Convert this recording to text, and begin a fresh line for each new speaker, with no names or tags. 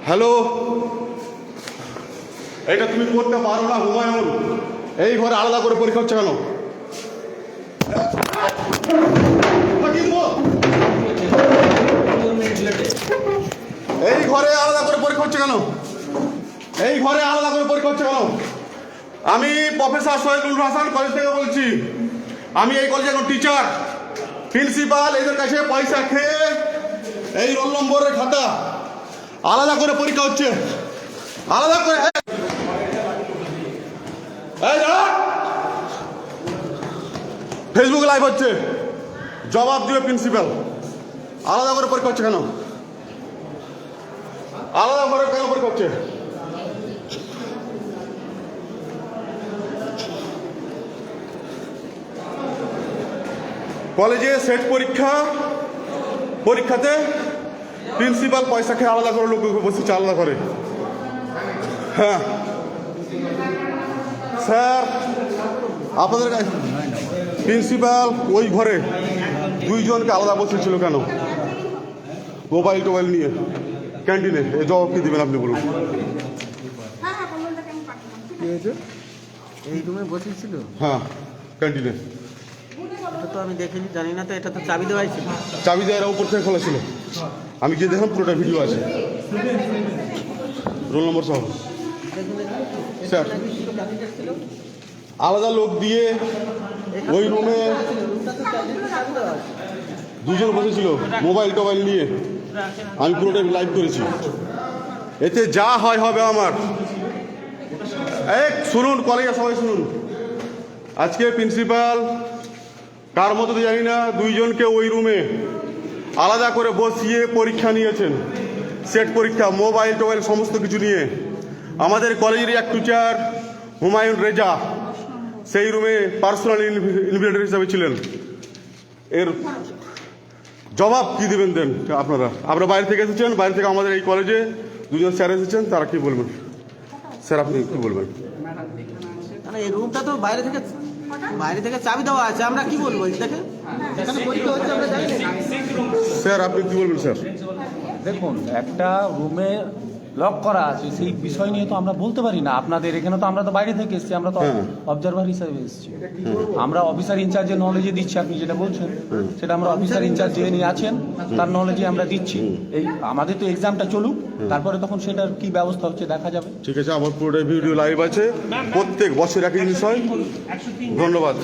Hello, এটা তুমি করতে পারো না হুমায়ুন। এই ঘরে আলাদা করে পরীক্ষা হচ্ছে কেন? এই ঘরে আলাদা করে পরীক্ষা হচ্ছে কেন? এই ঘরে আলাদা করে পরীক্ষা হচ্ছে কেন? আমি প্রফেসর শহীদুল হাসান কলেজ থেকে বলছি। আমি এই কলেজে এখন টিচার। প্রিন্সিপাল এদের কাছে পয়সা খেয়ে এই রোল নম্বরের খাতা আলাদা করে পরীক্ষা হচ্ছে, আলাদা করে। ফেসবুক লাইভ হচ্ছে, জবাব দিবে প্রিন্সিপাল। আলাদা করে পরীক্ষা হচ্ছে কেন? আলাদা করে কেন পরীক্ষা হচ্ছে? কলেজে সেট পরীক্ষাতে প্রিন্সিপাল পয়সা খেয়ে আলাদা করে লোক বসেছে, আলাদা করে। হ্যাঁ স্যার, আপনাদের প্রিন্সিপাল ওই ঘরে দুইজনকে আলাদা বসেছিল কেন? মোবাইল টোবাইল নিয়ে ক্যান্টিনে। এই জবাব কি দেবেন আপনি বলুন?
এই রুমে বসেছিল?
হ্যাঁ, ক্যান্টিনে।
এটা তো আমি দেখিনি, জানি না তো। এটা তো চাবি দেওয়াই ছিল।
চাবি দেওয়ার উপর থেকে খোলা ছিল। আমি গিয়ে দেখলাম, পুরোটা ভিডিও আছে, রোল নম্বর সহ। স্যার, আলাদা লোক দিয়ে ওই রুমে দুজন বসেছিল মোবাইল টোবাইল নিয়ে। আমি পুরোটাই লাইভ করেছি। এতে যা হয় হবে আমার। শুনুন কলেজে সবাই শুনুন। আজকে প্রিন্সিপাল কার মতো জানি না দুইজনকে ওই রুমে আলাদা করে বসিয়ে পরীক্ষা নিয়েছেন। সেট পরীক্ষা, মোবাইল টোবাইল সমস্ত কিছু নিয়ে। আমাদের কলেজেরই এক টিচার হুমায়ুন রেজা সেই রুমে পার্সোনাল ইনভিজিলেটর হিসাবে ছিলেন। এর জবাব কি দেবেন দেন আপনারা বাইরে থেকে এসেছেন। বাইরে থেকে আমাদের এই কলেজে দুজন স্যার এসেছেন, তারা কি বলবেন? স্যার, আপনি কি বলবেন?
এই রুমটা তো বাইরে থেকে চাবি দেওয়া আছে, আমরা কি বলবো? দেখে এখানে পরীক্ষা হচ্ছে, আমরা জানি না।
স্যার, আপনি কি বলবেন? স্যার
দেখুন, একটা রুমে লক করা আছে, সেই বিষয় নিয়ে তো আমরা বলতে পারি না। আপনাদের এখানে তো আমরা তো বাইরে থেকে এসেছি, আমরা তো অবজারভার হিসাবে এসেছি। আমরা অফিসার ইনচার্জের নলেজে দিচ্ছি। আপনি যেটা বলছেন সেটা আমরা অফিসার ইনচার্জ যিনি আছেন তার নলেজে আমরা দিচ্ছি। এই আমাদের তো এক্সামটা চলুক, তারপরে তখন সেটার কি ব্যবস্থা হচ্ছে দেখা যাবে।
ঠিক আছে, আমার পুরোটাই ভিডিও লাইভ আছে। প্রত্যেক বছর একই বিষয়। ধন্যবাদ।